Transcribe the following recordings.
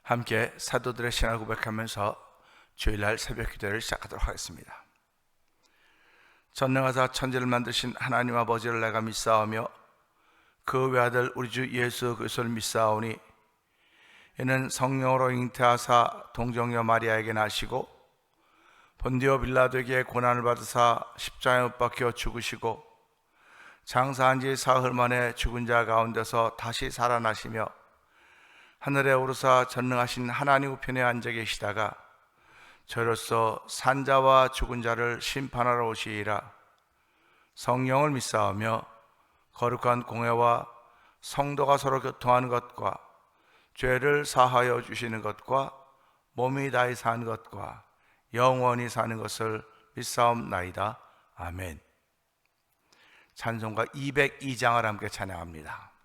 함께 사도들의 신앙을 고백하면서 주일날 새벽 기도를 시작하도록 하겠습니다. 전능하사 천지를 만드신 하나님 아버지를 내가 믿사오며 그 외아들 우리 주 예수 그리스도를 믿사오니 이는 성령으로 잉태하사 동정녀 마리아에게 나시고 본디오 빌라도에게 고난을 받으사 십자가에 못 박혀 죽으시고 장사한 지 사흘 만에 죽은 자 가운데서 다시 살아나시며 하늘에 오르사 전능하신 하나님 우편에 앉아 계시다가 저로서 산자와 죽은 자를 심판하러 오시리라. 성령을 믿사오며 거룩한 공회와 성도가 서로 교통하는 것과 죄를 사하여 주시는 것과 몸이 다히 사는 것과 영원히 사는 것을 믿사옵나이다. 아멘. 찬송가 202장을 함께 찬양합니다.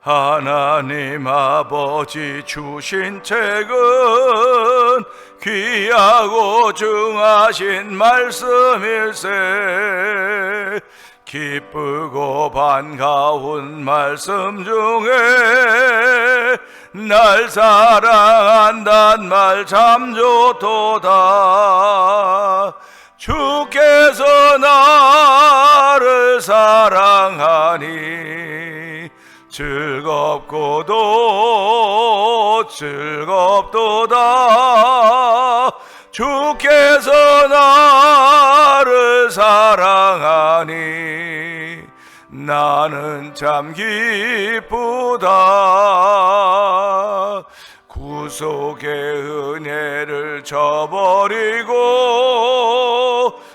하나님 아버지 주신 책은 귀하고 중하신 말씀일세. 기쁘고 반가운 말씀 중에 날 사랑한단 말 참 좋도다. 주께서 나를 사랑하니 즐겁고도 즐겁도다. 주께서 나를 사랑하니 나는 참 기쁘다. 구속의 은혜를 저버리고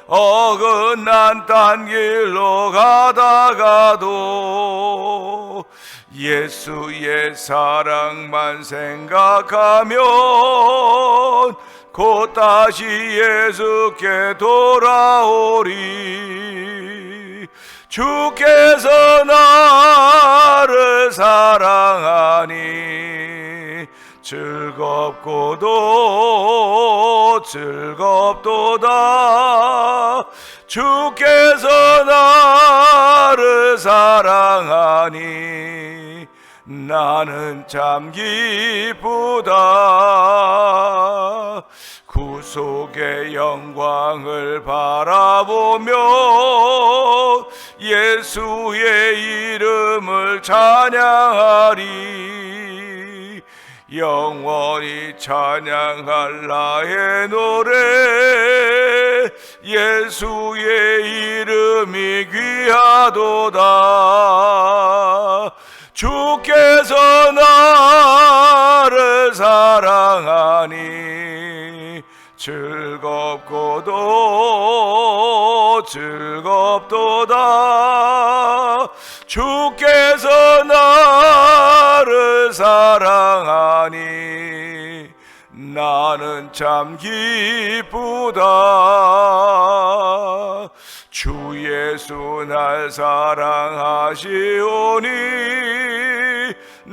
어긋난 딴 길로 가다가도 예수의 사랑만 생각하면 곧 다시 예수께 돌아오리. 주께서 나를 사랑하니 즐겁고도 즐겁도다. 주께서 나를 사랑하니 나는 참 기쁘다. 구속의 영광을 바라보며 예수의 이름을 찬양하리. 영원히 찬양할 나의 노래 예수의 이름이 귀하도다. 주께서 나를 사랑하니 즐겁고도 즐겁도다. 주께서 나를 사랑하니 나는 참 기쁘다. 주 예수 날 사랑하시오니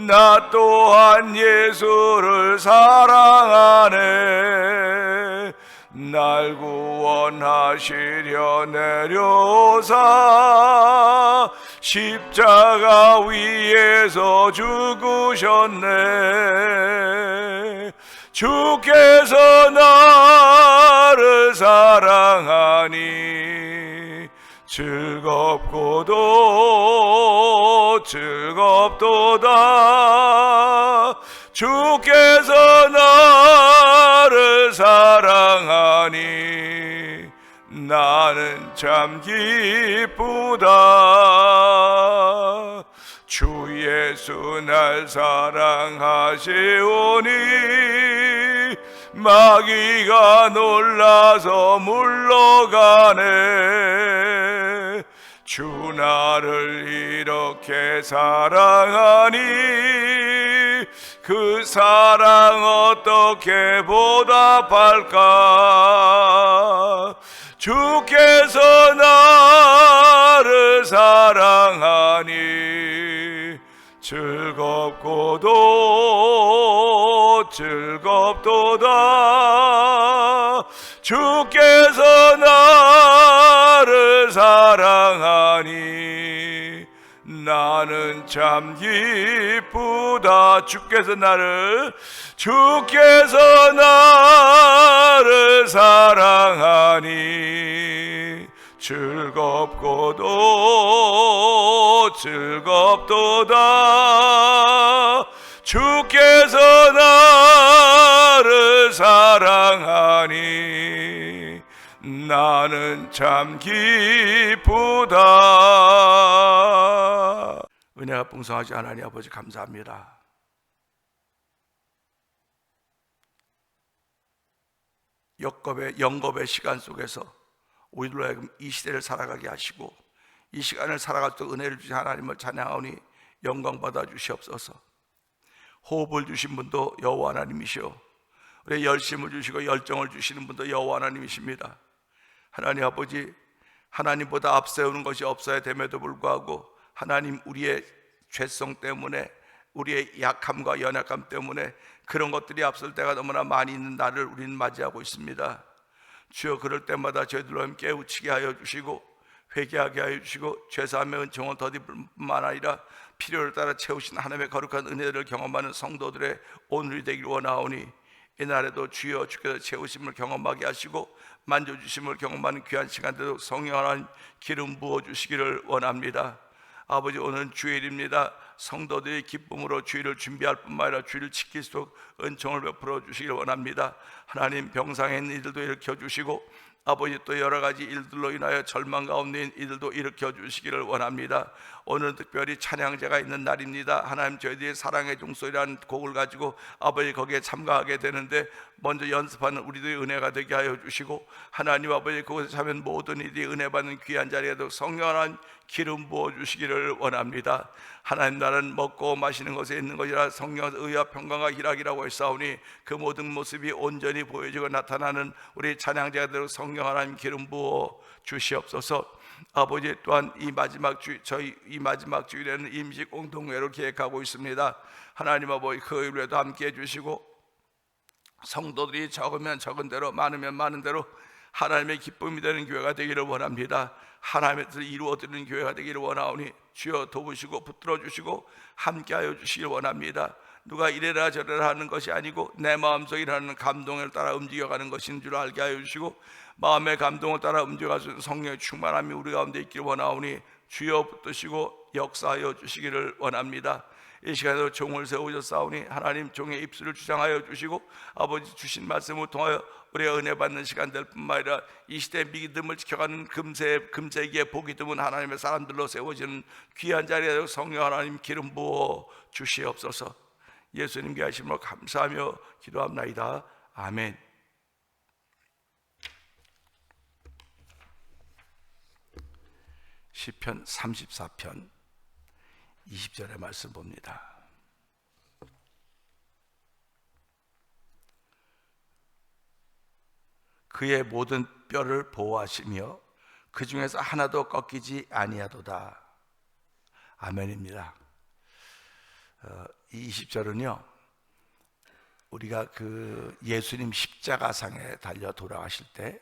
나 또한 예수를 사랑하네. 날 구원하시려 내려오사 십자가 위에서 죽으셨네. 주께서 나를 사랑하니 즐겁고도 즐겁도다. 주께서 나를 사랑하니 나는 참 기쁘다. 주 예수 날 사랑하시오니 마귀가 놀라서 물러가네. 주 나를 이렇게 사랑하니 그 사랑 어떻게 보답할까. 주께서 나를 사랑하니 즐겁고도 즐겁도다. 주께서 나를 사랑하니 나는 참 기쁘다. 주께서 나를 사랑하니 즐겁고도 즐겁도다. 주께서 나를 사랑하니 나는 참 기쁘다. 은혜가 풍성하지 하나님 아버지 감사합니다. 영겁의 시간 속에서 우리들로 하여금 이 시대를 살아가게 하시고 이 시간을 살아갈 때 은혜를 주신 하나님을 찬양하오니 영광 받아 주시옵소서. 호흡을 주신 분도 여호와 하나님이시오, 우리의 열심을 주시고 열정을 주시는 분도 여호와 하나님이십니다. 하나님 아버지, 하나님보다 앞세우는 것이 없어야 됨에도 불구하고 하나님, 우리의 죄성 때문에, 우리의 약함과 연약함 때문에 그런 것들이 앞설 때가 너무나 많이 있는 날을 우리는 맞이하고 있습니다. 주여, 그럴 때마다 저희들로 함께 깨우치게 하여 주시고 회개하게 하여 주시고 죄사함의 은총을 더디을 뿐만 아니라 필요를 따라 채우신 하나님의 거룩한 은혜를 경험하는 성도들의 오늘이 되길 원하오니 이날에도 주여 주께서 채우심을 경험하게 하시고 만져주심을 경험하는 귀한 시간대도 성령 하나님 기름 부어주시기를 원합니다. 아버지, 오늘은 주일입니다. 성도들이 기쁨으로 주일을 준비할 뿐만 아니라 주일을 지킬 수 있도록 은총을 베풀어 주시기를 원합니다. 하나님, 병상에 있는 이들도 일으켜 주시고 아버지, 또 여러 가지 일들로 인하여 절망 가운데 있는 이들도 일으켜 주시기를 원합니다. 오늘은 특별히 찬양제가 있는 날입니다. 하나님, 저희들이 사랑의 종소리라는 곡을 가지고 아버지 거기에 참가하게 되는데 먼저 연습하는 우리들의 은혜가 되게 하여 주시고 하나님 아버지, 그곳에 참여한 모든 이들이 은혜 받는 귀한 자리에 성령 하나님 기름 부어 주시기를 원합니다. 하나님, 나는 먹고 마시는 것에 있는 것이라 성령 의와 평강과 희락이라고 했사오니 그 모든 모습이 온전히 보여지고 나타나는 우리 찬양제가 되도록 성령 하나님 기름 부어 주시옵소서. 아버지, 또한 이 마지막 주일에는 임시 공동회를 계획하고 있습니다. 하나님 아버지, 그 일에도 함께 해주시고 성도들이 적으면 적은 대로 많으면 많은 대로 하나님의 기쁨이 되는 교회가 되기를 원합니다. 하나님의 뜻을 이루어드리는 교회가 되기를 원하오니 주여 도우시고 붙들어 주시고 함께하여 주시기를 원합니다. 누가 이래라 저래라 하는 것이 아니고 내 마음속에 일어나는 감동을 따라 움직여가는 것인 줄 알게 하여 주시고 마음의 감동을 따라 움직여가는 성령의 충만함이 우리 가운데 있기를 원하오니 주여 붙드시고 역사하여 주시기를 원합니다. 이 시간에도 종을 세우셨사오니 하나님, 종의 입술을 주장하여 주시고 아버지 주신 말씀을 통하여 우리가 은혜 받는 시간 될 뿐만 아니라 이 시대의 믿음을 지켜가는 금세기에 복이 드문 하나님의 사람들로 세워지는 귀한 자리에 성령 하나님 기름 부어 주시옵소서. 예수님께 하심으로 감사하며 기도합나이다. 아멘. 시편 34편 20절의 말씀 봅니다. 그의 모든 뼈를 보호하시며 그 중에서 하나도 꺾이지 아니하도다. 아멘입니다. 이 20절은요, 우리가 그 예수님 십자가상에 달려 돌아가실 때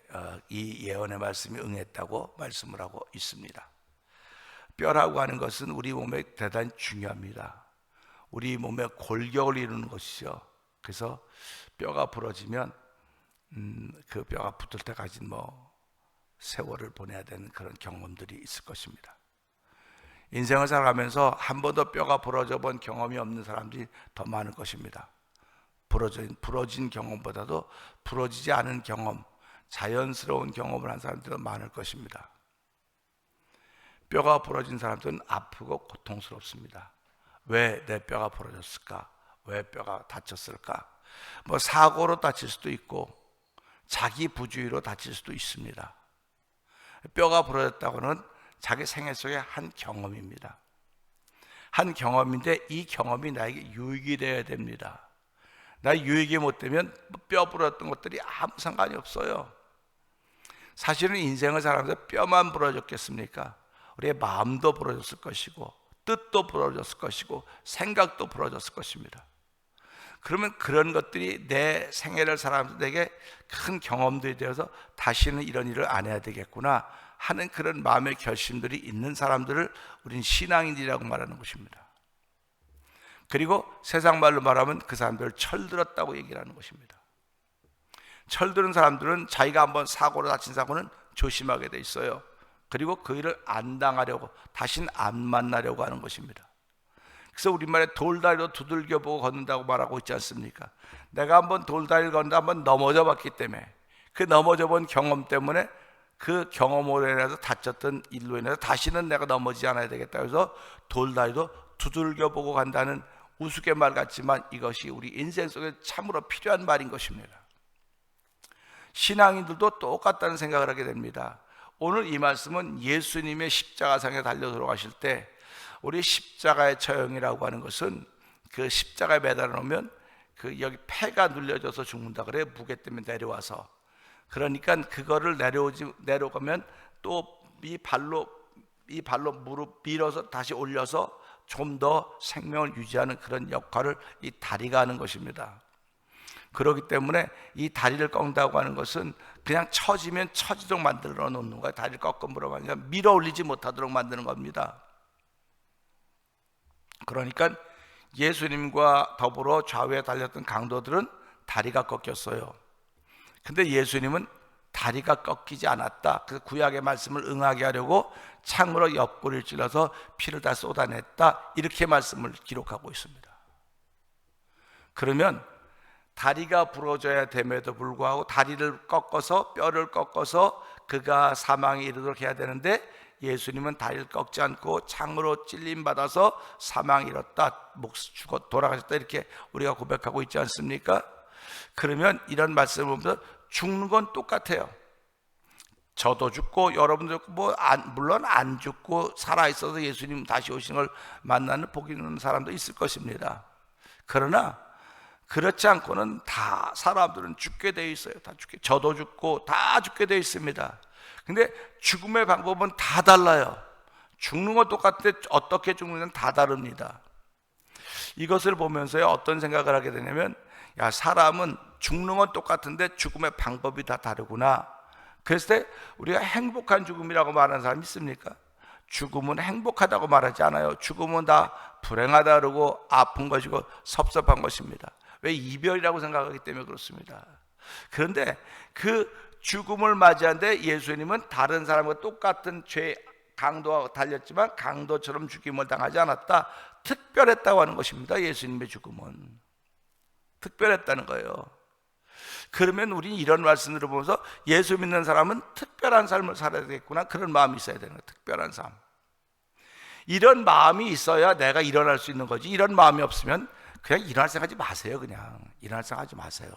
이 예언의 말씀이 응했다고 말씀을 하고 있습니다. 뼈라고 하는 것은 우리 몸에 대단히 중요합니다. 우리 몸에 골격을 이루는 것이죠. 그래서 뼈가 부러지면 그 뼈가 붙을 때까지 세월을 보내야 되는 그런 경험들이 있을 것입니다. 인생을 살아가면서 한 번도 뼈가 부러져 본 경험이 없는 사람들이 더 많을 것입니다. 부러진 경험보다도 부러지지 않은 경험, 자연스러운 경험을 한 사람들은 많을 것입니다. 뼈가 부러진 사람들은 아프고 고통스럽습니다. 왜 내 뼈가 부러졌을까? 왜 뼈가 다쳤을까? 사고로 다칠 수도 있고 자기 부주의로 다칠 수도 있습니다. 뼈가 부러졌다고는 자기 생애 속의 한 경험입니다. 한 경험인데 이 경험이 나에게 유익이 되어야 됩니다. 나 유익이 못 되면 뼈 부러졌던 것들이 아무 상관이 없어요. 사실은 인생을 살아가면서 뼈만 부러졌겠습니까? 우리의 마음도 부러졌을 것이고 뜻도 부러졌을 것이고 생각도 부러졌을 것입니다. 그러면 그런 것들이 내 생애를 살아가면서 내게 큰 경험들이 되어서 다시는 이런 일을 안 해야 되겠구나 하는 그런 마음의 결심들이 있는 사람들을 우리는 신앙인이라고 말하는 것입니다. 그리고 세상 말로 말하면 그 사람들을 철들었다고 얘기를 하는 것입니다. 철드는 사람들은 자기가 한번 사고로 다친 사고는 조심하게 돼 있어요. 그리고 그 일을 안 당하려고, 다시는 안 만나려고 하는 것입니다. 그래서 우리말에 돌다리로 두들겨 보고 걷는다고 말하고 있지 않습니까? 내가 한번 돌다리를 걷는다 한번 넘어져 봤기 때문에, 그 넘어져 본 경험 때문에 그 경험으로 인해서 다쳤던 일로 인해서 다시는 내가 넘어지지 않아야 되겠다. 그래서 돌다리도 두들겨 보고 간다는 우스갯말 같지만 이것이 우리 인생 속에 참으로 필요한 말인 것입니다. 신앙인들도 똑같다는 생각을 하게 됩니다. 오늘 이 말씀은 예수님의 십자가상에 달려 돌아가실 때 우리 십자가의 처형이라고 하는 것은 그 십자가에 매달아 놓으면 그 여기 폐가 눌려져서 죽는다 그래. 무게 때문에 내려와서. 그러니까 그거를 내려가면 또 이 발로 무릎 밀어서 다시 올려서 좀 더 생명을 유지하는 그런 역할을 이 다리가 하는 것입니다. 그렇기 때문에 이 다리를 꺾는다고 하는 것은 그냥 처지면 처지도록 만들어 놓는 거예요. 다리를 꺾음으로 아니라 밀어 올리지 못하도록 만드는 겁니다. 그러니까 예수님과 더불어 좌우에 달렸던 강도들은 다리가 꺾였어요. 근데 예수님은 다리가 꺾이지 않았다. 그 구약의 말씀을 응하게 하려고 창으로 옆구리를 찔러서 피를 다 쏟아냈다. 이렇게 말씀을 기록하고 있습니다. 그러면 다리가 부러져야 됨에도 불구하고 다리를 꺾어서 뼈를 꺾어서 그가 사망에 이르도록 해야 되는데 예수님은 다리를 꺾지 않고 창으로 찔림받아서 사망에 이르렀다, 죽어 돌아가셨다, 이렇게 우리가 고백하고 있지 않습니까? 그러면 이런 말씀을 보면서 죽는 건 똑같아요. 저도 죽고 여러분도 죽고 물론 안 죽고 살아있어서 예수님 다시 오신 걸 만나는 복 있는 사람도 있을 것입니다. 그러나 그렇지 않고는 다 사람들은 죽게 돼 있어요. 다 죽게, 저도 죽고 다 죽게 돼 있습니다. 근데 죽음의 방법은 다 달라요. 죽는 건 똑같은데 어떻게 죽느냐는 다 다릅니다. 이것을 보면서요 어떤 생각을 하게 되냐면, 야, 사람은 죽는 건 똑같은데 죽음의 방법이 다 다르구나. 그랬을 때 우리가 행복한 죽음이라고 말하는 사람이 있습니까? 죽음은 행복하다고 말하지 않아요. 죽음은 다 불행하다 그러고 아픈 것이고 섭섭한 것입니다. 왜? 이별이라고 생각하기 때문에 그렇습니다. 그런데 그 죽음을 맞이하는데 예수님은 다른 사람과 똑같은 죄 강도와 달렸지만 강도처럼 죽임을 당하지 않았다. 특별했다고 하는 것입니다. 예수님의 죽음은 특별했다는 거예요. 그러면 우리는 이런 말씀을 보면서 예수 믿는 사람은 특별한 삶을 살아야 되겠구나, 그런 마음이 있어야 되는 거예요. 특별한 삶. 이런 마음이 있어야 내가 일어날 수 있는 거지. 이런 마음이 없으면 그냥 일어날 생각하지 마세요. 그냥 일어날 생각하지 마세요.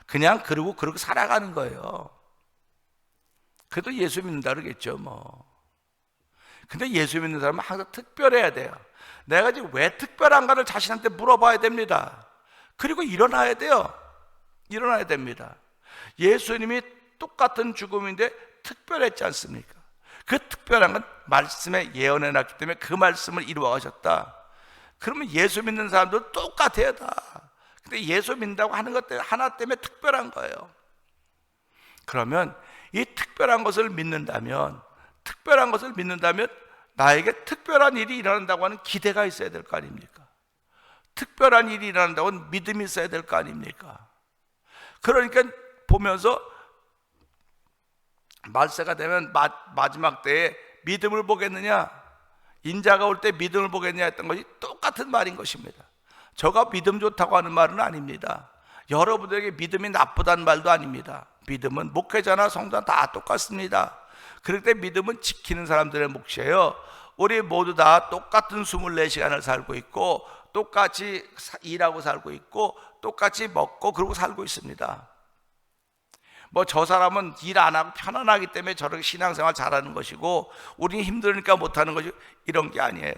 그냥 그러고 살아가는 거예요. 그래도 예수 믿는다 그러겠죠 뭐. 근데 예수 믿는 사람은 항상 특별해야 돼요. 내가 지금 왜 특별한가를 자신한테 물어봐야 됩니다. 그리고 일어나야 돼요. 일어나야 됩니다. 예수님이 똑같은 죽음인데 특별했지 않습니까? 그 특별한 건 말씀에 예언해 놨기 때문에 그 말씀을 이루어 가셨다. 그러면 예수 믿는 사람도 똑같아요 다. 근데 예수 믿는다고 하는 것 때문에 하나 때문에 특별한 거예요. 그러면 이 특별한 것을 믿는다면 나에게 특별한 일이 일어난다고 하는 기대가 있어야 될 거 아닙니까? 특별한 일이 일어난다고 하는 믿음이 있어야 될 거 아닙니까? 그러니까 보면서 말세가 되면 마지막 때에 믿음을 보겠느냐, 인자가 올 때 믿음을 보겠느냐 했던 것이 똑같은 말인 것입니다. 저가 믿음 좋다고 하는 말은 아닙니다. 여러분들에게 믿음이 나쁘다는 말도 아닙니다. 믿음은 목회자나 성도나 다 똑같습니다. 그럴 때 믿음은 지키는 사람들의 몫이에요. 우리 모두 다 똑같은 24시간을 살고 있고 똑같이 일하고 살고 있고 똑같이 먹고 그러고 살고 있습니다. 뭐 저 사람은 일 안 하고 편안하기 때문에 저렇게 신앙생활 잘하는 것이고 우리는 힘드니까 못하는 것이고 이런 게 아니에요.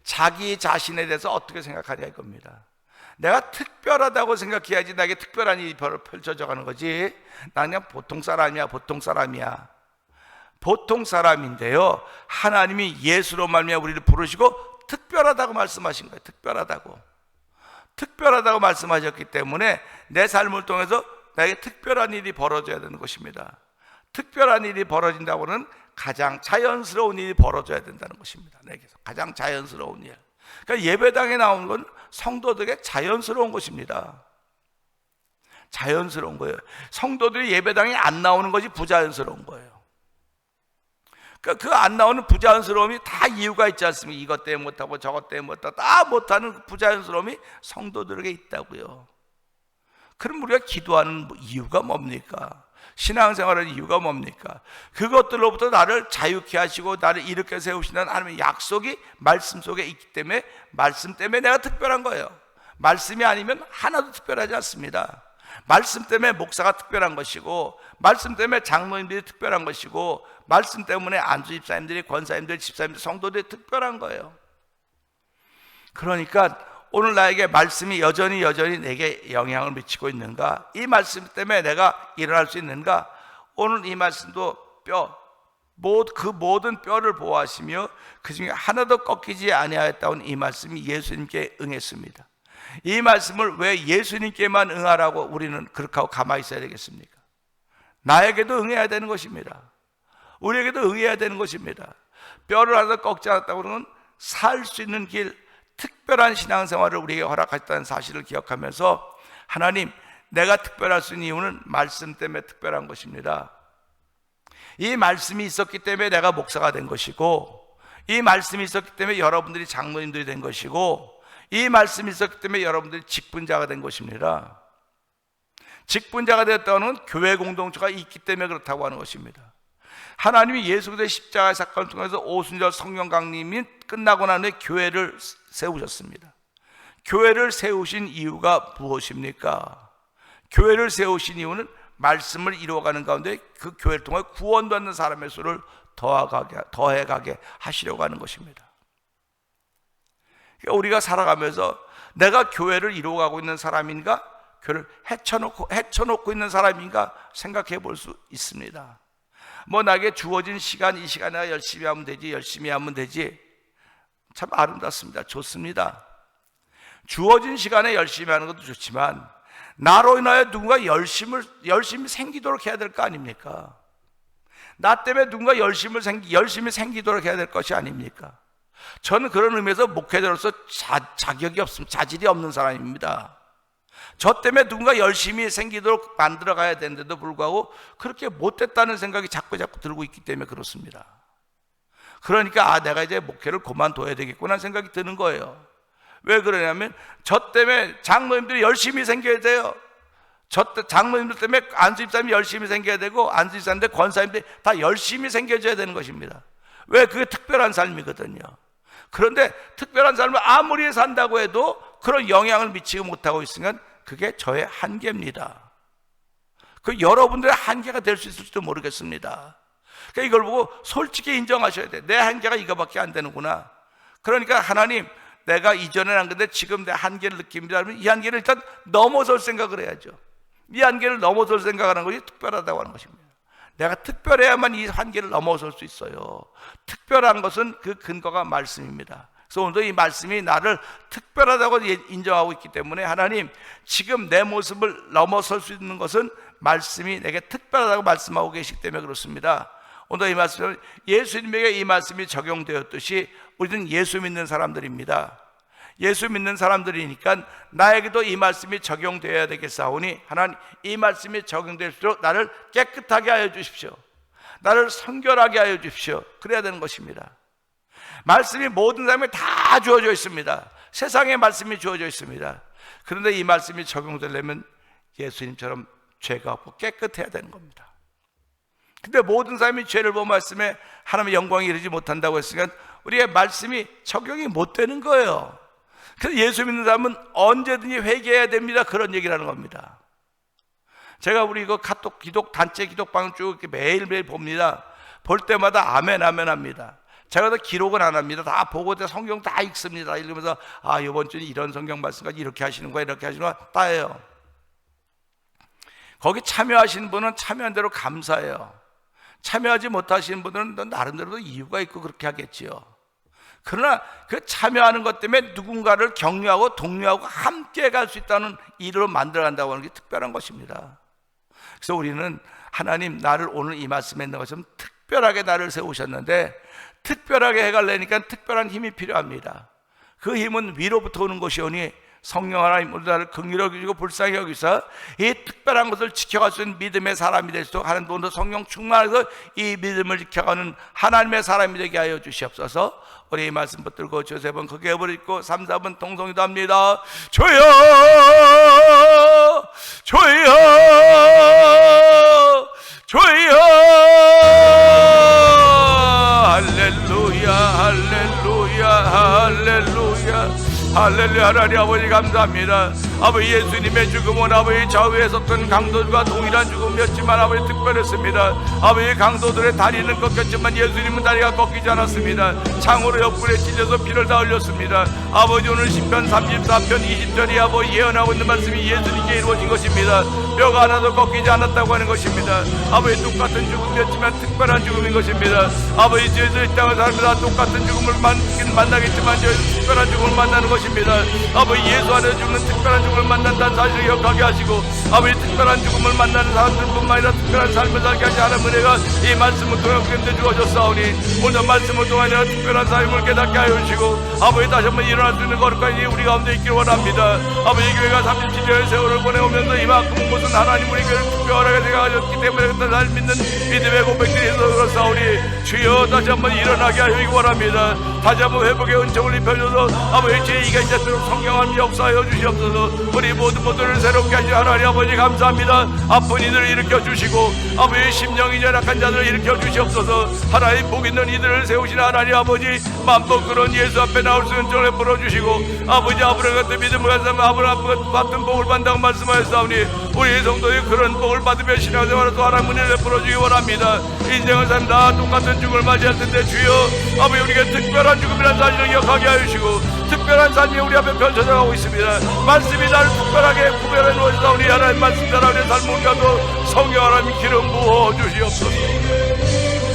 자기 자신에 대해서 어떻게 생각하냐 이겁니다. 내가 특별하다고 생각해야지 나에게 특별한 일이 펼쳐져 가는 거지. 나 그냥 보통 사람이야. 보통 사람인데요, 하나님이 예수로 말미암아 우리를 부르시고 특별하다고 말씀하신 거예요. 특별하다고 말씀하셨기 때문에 내 삶을 통해서 나에게 특별한 일이 벌어져야 되는 것입니다. 특별한 일이 벌어진다고는 가장 자연스러운 일이 벌어져야 된다는 것입니다. 내게서 가장 자연스러운 일. 그러니까 예배당에 나오는 건 성도들에게 자연스러운 것입니다. 자연스러운 거예요. 성도들이 예배당에 안 나오는 것이 부자연스러운 거예요. 그러니까 그 안 나오는 부자연스러움이 다 이유가 있지 않습니까? 이것 때문에 못하고 저것 때문에 못하고 다 못하는 그 부자연스러움이 성도들에게 있다고요. 그럼 우리가 기도하는 이유가 뭡니까? 신앙생활의 이유가 뭡니까? 그것들로부터 나를 자유케 하시고 나를 일으켜 세우신다는 하나님의 약속이 말씀 속에 있기 때문에, 말씀 때문에 내가 특별한 거예요. 말씀이 아니면 하나도 특별하지 않습니다. 말씀 때문에 목사가 특별한 것이고, 말씀 때문에 장로님들이 특별한 것이고, 말씀 때문에 안수집사님들이, 권사님들, 집사님들, 성도들이 특별한 거예요. 그러니까 오늘 나에게 말씀이 여전히 내게 영향을 미치고 있는가? 이 말씀 때문에 내가 일어날 수 있는가? 오늘 이 말씀도 그 모든 뼈를 보호하시며 그 중에 하나도 꺾이지 아니하였다는 이 말씀이 예수님께 응했습니다. 이 말씀을 왜 예수님께만 응하라고 우리는 그렇게 하고 가만히 있어야 되겠습니까? 나에게도 응해야 되는 것입니다. 우리에게도 응해야 되는 것입니다. 뼈를 하나도 꺾지 않았다고 그러면 살 수 있는 길, 특별한 신앙생활을 우리에게 허락하셨다는 사실을 기억하면서, 하나님, 내가 특별할 수 있는 이유는 말씀 때문에 특별한 것입니다. 이 말씀이 있었기 때문에 내가 목사가 된 것이고, 이 말씀이 있었기 때문에 여러분들이 장로님들이 된 것이고, 이 말씀이 있었기 때문에 여러분들이 직분자가 된 것입니다. 직분자가 되었다는 건 교회 공동체가 있기 때문에 그렇다고 하는 것입니다. 하나님이 예수 그리스도의 십자가의 사건을 통해서 오순절 성령 강림이 끝나고 난 후에 교회를 세우셨습니다. 교회를 세우신 이유가 무엇입니까? 교회를 세우신 이유는 말씀을 이루어가는 가운데 그 교회를 통해 구원받는 사람의 수를 더해가게 하시려고 하는 것입니다. 그러니까 우리가 살아가면서 내가 교회를 이루어가고 있는 사람인가, 교회를 헤쳐놓고 있는 사람인가 생각해 볼 수 있습니다. 나에게 주어진 시간, 이 시간에 내가 열심히 하면 되지. 참 아름답습니다. 좋습니다. 주어진 시간에 열심히 하는 것도 좋지만, 나로 인하여 누군가 열심히 생기도록 해야 될 거 아닙니까? 나 때문에 누군가 열심히 생기도록 해야 될 것이 아닙니까? 저는 그런 의미에서 목회자로서 자격이 없습니다. 자질이 없는 사람입니다. 저 때문에 누군가 열심히 생기도록 만들어 가야 되는데도 불구하고 그렇게 못됐다는 생각이 자꾸 들고 있기 때문에 그렇습니다. 그러니까 내가 이제 목회를 그만둬야 되겠구나 생각이 드는 거예요. 왜 그러냐면, 저 때문에 장로님들이 열심히 생겨야 돼요. 장로님들 때문에 안수집사님이 열심히 생겨야 되고, 안수집사님들, 권사님들이 다 열심히 생겨져야 되는 것입니다. 왜? 그게 특별한 삶이거든요. 그런데 특별한 삶을 아무리 산다고 해도 그런 영향을 미치지 못하고 있으면 그게 저의 한계입니다. 그 여러분들의 한계가 될 수 있을지도 모르겠습니다. 그러니까 이걸 보고 솔직히 인정하셔야 돼. 내 한계가 이거밖에 안 되는구나. 그러니까 하나님, 내가 이전에는 안 그런데 지금 내 한계를 느낍니다. 그러면 이 한계를 일단 넘어설 생각을 해야죠. 이 한계를 넘어설 생각하는 것이 특별하다고 하는 것입니다. 내가 특별해야만 이 한계를 넘어설 수 있어요. 특별한 것은 그 근거가 말씀입니다. 그래서 오늘도 이 말씀이 나를 특별하다고 인정하고 있기 때문에, 하나님, 지금 내 모습을 넘어설 수 있는 것은 말씀이 내게 특별하다고 말씀하고 계시기 때문에 그렇습니다. 오늘 이 말씀은 예수님에게 이 말씀이 적용되었듯이 우리는 예수 믿는 사람들입니다. 예수 믿는 사람들이니까 나에게도 이 말씀이 적용되어야 되겠사오니, 하나님, 이 말씀이 적용될수록 나를 깨끗하게 하여 주십시오. 나를 성결하게 하여 주십시오. 그래야 되는 것입니다. 말씀이 모든 사람에 다 주어져 있습니다. 세상에 말씀이 주어져 있습니다. 그런데 이 말씀이 적용되려면 예수님처럼 죄가 없고 깨끗해야 되는 겁니다. 근데 모든 사람이 죄를 본 말씀에 하나님의 영광에 이르지 못한다고 했으니까 우리의 말씀이 적용이 못 되는 거예요. 그래서 예수 믿는 사람은 언제든지 회개해야 됩니다. 그런 얘기를 하는 겁니다. 제가 우리 이거 단체 기독방을 쭉 이렇게 매일매일 봅니다. 볼 때마다 아멘 합니다. 제가 다 기록은 안 합니다. 다 보고 성경 다 읽습니다. 읽으면서 이번 주에 이런 성경 말씀까지 이렇게 하시는 거야, 이렇게 하시는 거야, 다 해요. 거기 참여하신 분은 참여한 대로 감사해요. 참여하지 못하시는 분들은 나름대로 이유가 있고 그렇게 하겠지요. 그러나 그 참여하는 것 때문에 누군가를 격려하고 독려하고 함께 갈 수 있다는 일로 만들어간다고 하는 게 특별한 것입니다. 그래서 우리는 하나님, 나를 오늘 이 말씀에 있는 것처럼 특별하게 나를 세우셨는데, 특별하게 해가려니까 특별한 힘이 필요합니다. 그 힘은 위로부터 오는 것이오니 성령 하나님 우리 나를 긍휼히 여기시고 불쌍히 여기서 이 특별한 것을 지켜갈 수 있는 믿음의 사람이 될 수 있도록 하나님 오늘 성령 충만해서 이 믿음을 지켜가는 하나님의 사람이 되게 하여 주시옵소서. 우리 이 말씀 붙들고 주 세 번 크게 부르고 3, 4번 통성기도 합니다. 주여 주여 주여 할렐루야 할렐루야 할렐루야 할렐루야. 하나님 아버지 감사합니다. 아버지 예수님의 죽음은 아버지 좌우에 섰던 강도들과 동일한 죽음이었지만 아버지 특별했습니다. 아버지 강도들의 다리는 꺾였지만 예수님은 다리가 꺾이지 않았습니다. 창으로 옆구리에 찔려서 피를 다 흘렸습니다. 아버지 오늘 시편 34편 20절이 아버지 예언하고 있는 말씀이 예수님께 이루어진 것입니다. 뼈가 하나도 꺾이지 않았다고 하는 것입니다. 아버지 똑같은 죽음이었지만 특별한 죽음인 것입니다. 아버지 저희들 이 땅을 살면서 똑같은 죽음을 만나겠지만 저희는 특별한 죽음을 만나는 것입니다. 아버지 예수 안에 죽는 특별한 죽음을 만난다는 사실을 기억하게 하시고 아버지 특별한 죽음을 만나는 사람들뿐만 아니라 특별한 삶을 살게 하시 하나님 은혜가 이 말씀을 통해 우리한테 주어졌사오니 오늘 말씀을 통해 특별한 삶을 깨닫게 하여 주시고 아버지 다시 한번 일어날 수 있는 거룩한 이 우리 가운데 있기를 원합니다. 아버지 교회가 37년의 세월을 보내오면서 이만큼 무슨 하나님 우리 교회를 특별하게 생각하셨기 때문에 그때 날 믿는 믿음의 고백들이 있어서 그렇사오니 주여 다시 한번 일어나게 하여 주시기 원합니다. 다시 한번 회복의 은총을 입혀줘서 아버지 제2가 있도록 성경하는 역사하여 주시옵소서. 우리 모두를 새롭게 하시는 하나님 아버지 감사합니다. 아픈 이들을 일으켜 주시고 아버지 심령이 열악한 자들을 일으켜 주시옵소서. 하나님 복 있는 이들을 세우시는 하나님 아버지 만복 그런 예수 앞에 나올 수 있는 정을 풀어주시고 아버지 아브라함 같은 믿음을 가지고 아브라함 같은 복을 받는다고 말씀하셨사오니 우리 성도의 그런 복을 받으며 신앙생활을 또 하나님 은혜를 베풀어주기 원합니다. 인생을 산다 똑같은 죽음을 맞이할 텐데 주여 아버지 우리가 특별한 죽음이라는 사실을 기억하게 하여 주시고 특별한 삶이 우리 앞에 펼쳐져가고 있습니다. 말씀이 나를 특별하게 구별해 놓으시다오니 하나님 말씀 따라 우리의 삶을 가도 성령 하나님 기름 부어 주시옵소서.